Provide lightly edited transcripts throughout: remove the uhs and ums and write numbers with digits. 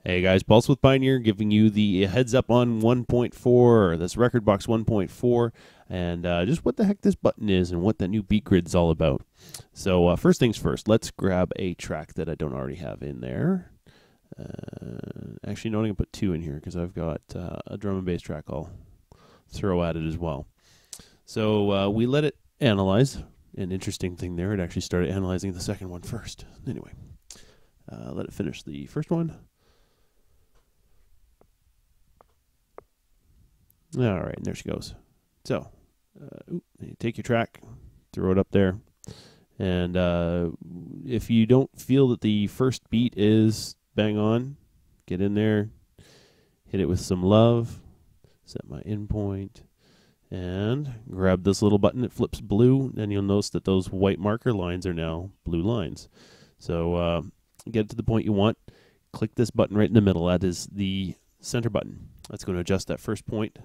Hey guys, Pulse with Pioneer giving you the heads up on 1.4, this Rekordbox 1.4, and just what the heck this button is and what the new Beatgrid is all about. So first things first, let's grab a track that I don't already have in there. Actually, no, I'm going to put two in here because I've got a drum and bass track I'll throw at it as well. So we let it analyze. An interesting thing there, it actually started analyzing the second one first. Anyway, let it finish the first one. All right, and there she goes. So, you take your track, throw it up there, and if you don't feel that the first beat is bang on, get in there, hit it with some love, set my in point, and grab this little button. It flips blue, and you'll notice that those white marker lines are now blue lines. So, get it to the point you want. Click this button right in the middle. That is the center button. That's going to adjust that first point.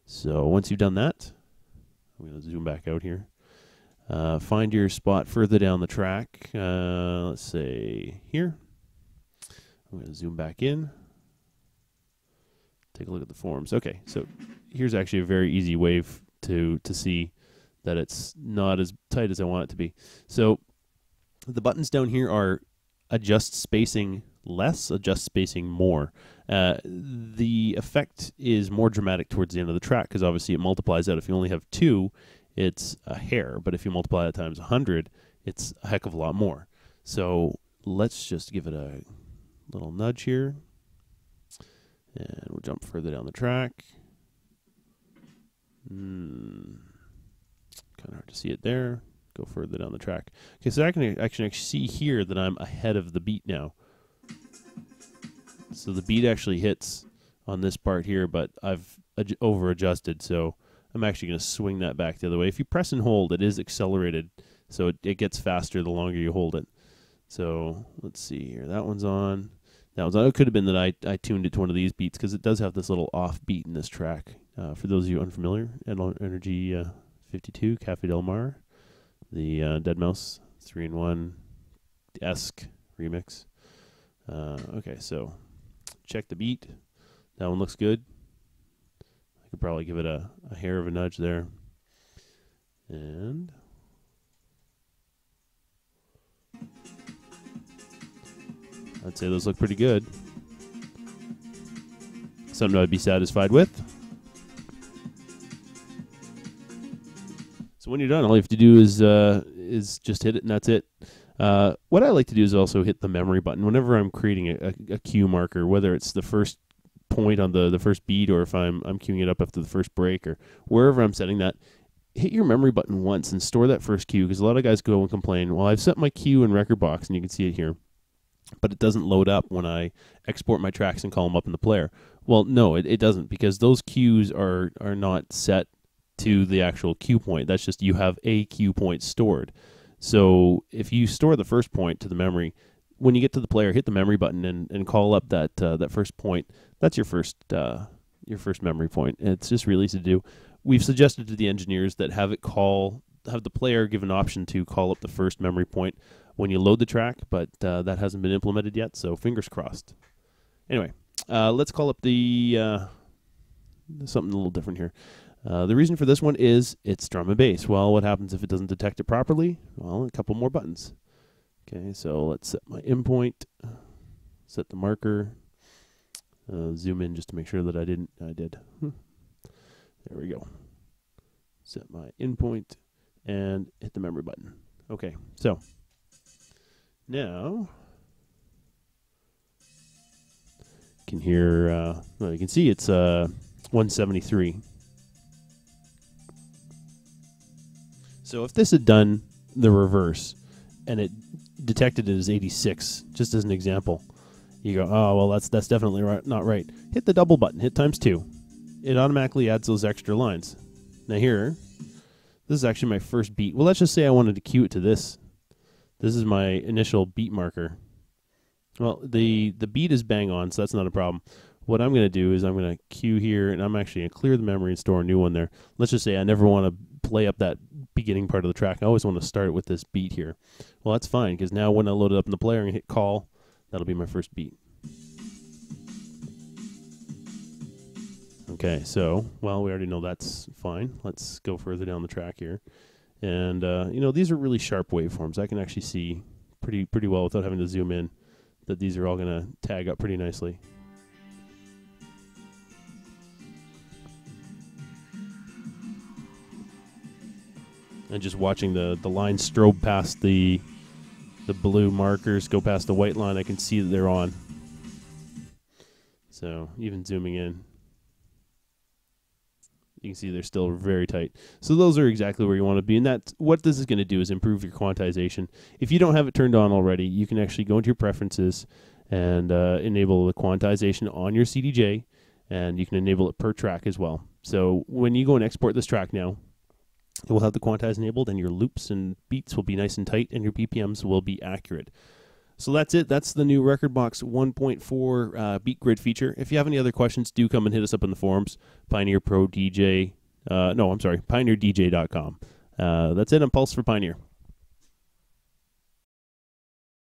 So once you've done that, I'm going to zoom back out here. Find your spot further down the track. Let's say here. I'm going to zoom back in. Take a look at the forms. Okay, so here's actually a very easy way to see that it's not as tight as I want it to be. So the buttons down here are adjust spacing less, adjust spacing more. The effect is more dramatic towards the end of the track because obviously it multiplies out. If you only have two, it's a hair, but if you multiply that times 100, it's a heck of a lot more. So let's just give it a little nudge here, and we'll jump further down the track. Kind of hard to see it there. Go further down the track. Okay, so I can actually see here that I'm ahead of the beat now. So the beat actually hits on this part here, but I've over-adjusted, so I'm actually going to swing that back the other way. If you press and hold, it is accelerated, so it gets faster the longer you hold it. So let's see here. That one's on. That one's on. It could have been that I tuned it to one of these beats because it does have this little off beat in this track. For those of you unfamiliar, Energy 52, Cafe Del Mar, the deadmau5 3-in-1-esque remix. Okay, so check the beat. That one looks good. I could probably give it a hair of a nudge there. And I'd say those look pretty good. Something I'd be satisfied with. So when you're done, all you have to do is just hit it, and that's it. What I like to do is also hit the memory button whenever I'm creating a cue marker, whether it's the first point on the first beat or if I'm queuing it up after the first break or wherever I'm setting that. Hit your memory button once and store that first cue, because a lot of guys go and complain, well, I've set my cue in Rekordbox, and you can see it here, but it doesn't load up when I export my tracks and call them up in the player. Well, no, it doesn't, because those cues are not set to the actual cue point. That's just you have a cue point stored. So if you store the first point to the memory, when you get to the player, hit the memory button and call up that first point. That's your first memory point. And it's just really easy to do. We've suggested to the engineers that have the player give an option to call up the first memory point when you load the track, but that hasn't been implemented yet, so fingers crossed. Anyway, let's call up the something a little different here. The reason for this one is it's drum and bass. Well, what happens if it doesn't detect it properly? Well, a couple more buttons. Okay, so let's set my in point, set the marker, zoom in just to make sure that I did. There we go. Set my in point and hit the memory button. Okay, so now you can hear, well, you can see it's 173. So if this had done the reverse and it detected it as 86, just as an example, you go, oh, well, that's definitely not right. Hit the double button, hit ×2. It automatically adds those extra lines. Now here, this is actually my first beat. Well, let's just say I wanted to cue it to this. This is my initial beat marker. Well, the beat is bang on, so that's not a problem. What I'm going to do is I'm going to cue here, and I'm actually going to clear the memory and store a new one there. Let's just say I never want to play up that beginning part of the track. I always want to start it with this beat here. Well, that's fine, because now when I load it up in the player and hit call, That'll be my first beat. Okay, so, well, we already know that's fine. Let's go further down the track here. And, you know, these are really sharp waveforms. I can actually see pretty well without having to zoom in that these are all going to tag up pretty nicely. And just watching the line strobe past the blue markers, go past the white line, I can see that they're on. So even zooming in, you can see they're still very tight. So those are exactly where you want to be. And that's what this is going to do is improve your quantization. If you don't have it turned on already, you can actually go into your preferences and enable the quantization on your CDJ, and you can enable it per track as well. So when you go and export this track now, it will have the quantize enabled, and your loops and beats will be nice and tight, and your BPMs will be accurate. So that's it. That's the new Rekordbox 1.4 Beatgrid feature. If you have any other questions, do come and hit us up in the forums. PioneerDJ.com. That's it on Pulse for Pioneer.